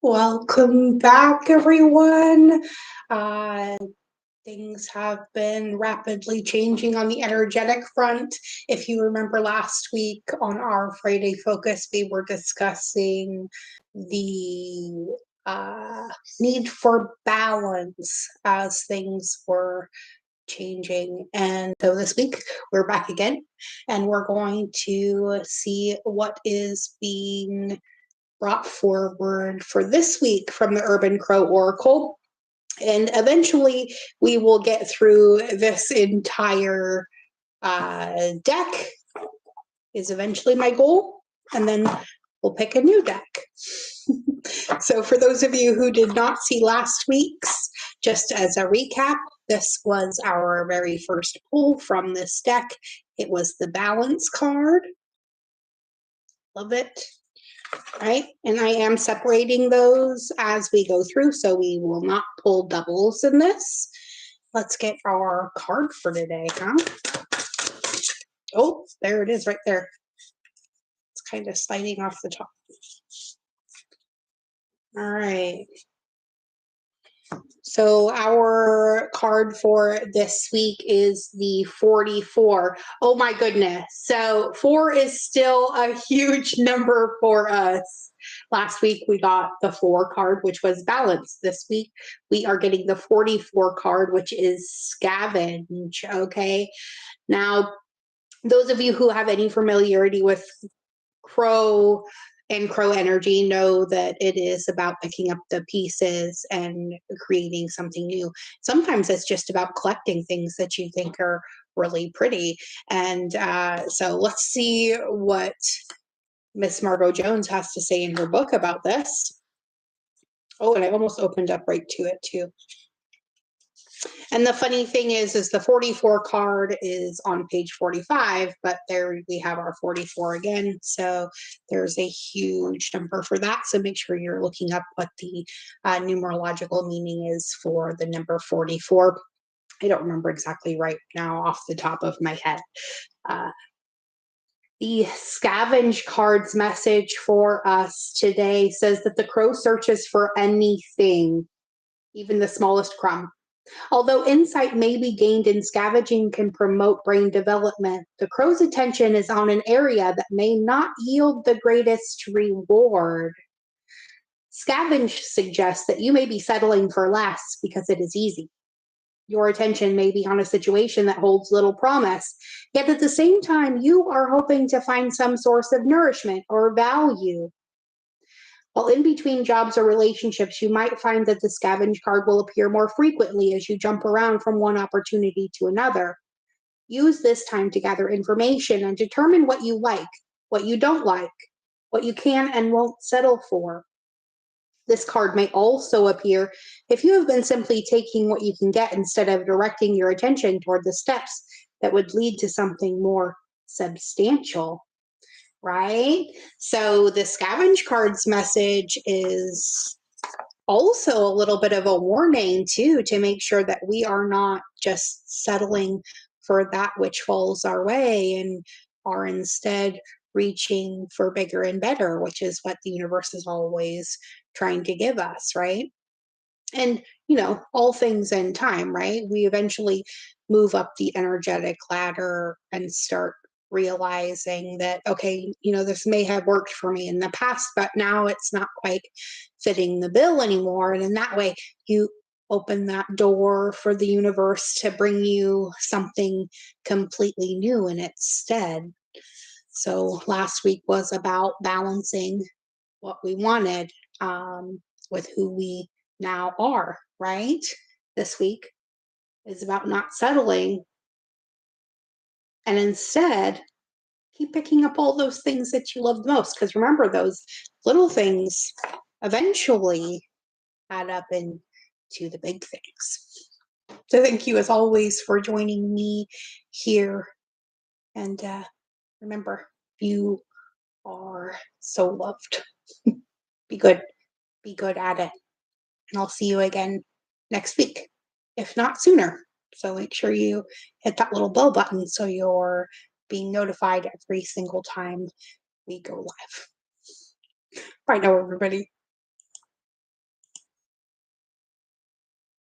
Welcome back, everyone. Uh, things have been rapidly changing on the energetic front. If you remember last week on our Friday Focus, we were discussing the need for balance as things were changing. And so this week we're back again, and we're going to see what is being brought forward for this week from the Urban Crow Oracle. And eventually we will get through this entire deck, is eventually my goal. And then we'll pick a new deck. So for those of you who did not see last week's, just as a recap, this was our very first pull from this deck. It was the Balance card. Love it. Right, and I am separating those as we go through, so we will not pull doubles in this. Let's get our card for today, huh? Oh, there it is right there. It's kind of sliding off the top. All right. So our card for this week is the 44. Oh my goodness. So 4 is still a huge number for us. Last week we got the 4 card, which was balance. This week we are getting the 44 card, which is scavenge. Okay. Now, those of you who have any familiarity with Crow and Crow energy know that it is about picking up the pieces and creating something new. Sometimes it's just about collecting things that you think are really pretty. And so let's see what Miss Margot Jones has to say in her book about this. Oh, and I almost opened up right to it too. And the funny thing is the 44 card is on page 45, but there we have our 44 again. So there's a huge number for that. So make sure you're looking up what the numerological meaning is for the number 44. I don't remember exactly right now off the top of my head. The scavenge card's message for us today says that the crow searches for anything, even the smallest crumb. Although insight may be gained in scavenging can promote brain development, the crow's attention is on an area that may not yield the greatest reward. Scavenge suggests that you may be settling for less because it is easy. Your attention may be on a situation that holds little promise, yet at the same time, you are hoping to find some source of nourishment or value. While in between jobs or relationships, you might find that the scavenge card will appear more frequently as you jump around from one opportunity to another. Use this time to gather information and determine what you like, what you don't like, what you can and won't settle for. This card may also appear if you have been simply taking what you can get instead of directing your attention toward the steps that would lead to something more substantial. Right? So the scavenge card's message is also a little bit of a warning too, to make sure that we are not just settling for that which falls our way and are instead reaching for bigger and better, which is what the universe is always trying to give us, right? And, all things in time, right? We eventually move up the energetic ladder and start realizing that, okay, this may have worked for me in the past, but now it's not quite fitting the bill anymore. And in that way, you open that door for the universe to bring you something completely new in its stead. So last week was about balancing what we wanted with who we now are, right? This week is about not settling and instead keep picking up all those things that you love the most. Because remember, those little things eventually add up into the big things. So thank you as always for joining me here. And remember, you are so loved. Be good. Be good at it. And I'll see you again next week, if not sooner. So make sure you hit that little bell button so you're being notified every single time we go live. Bye now, everybody.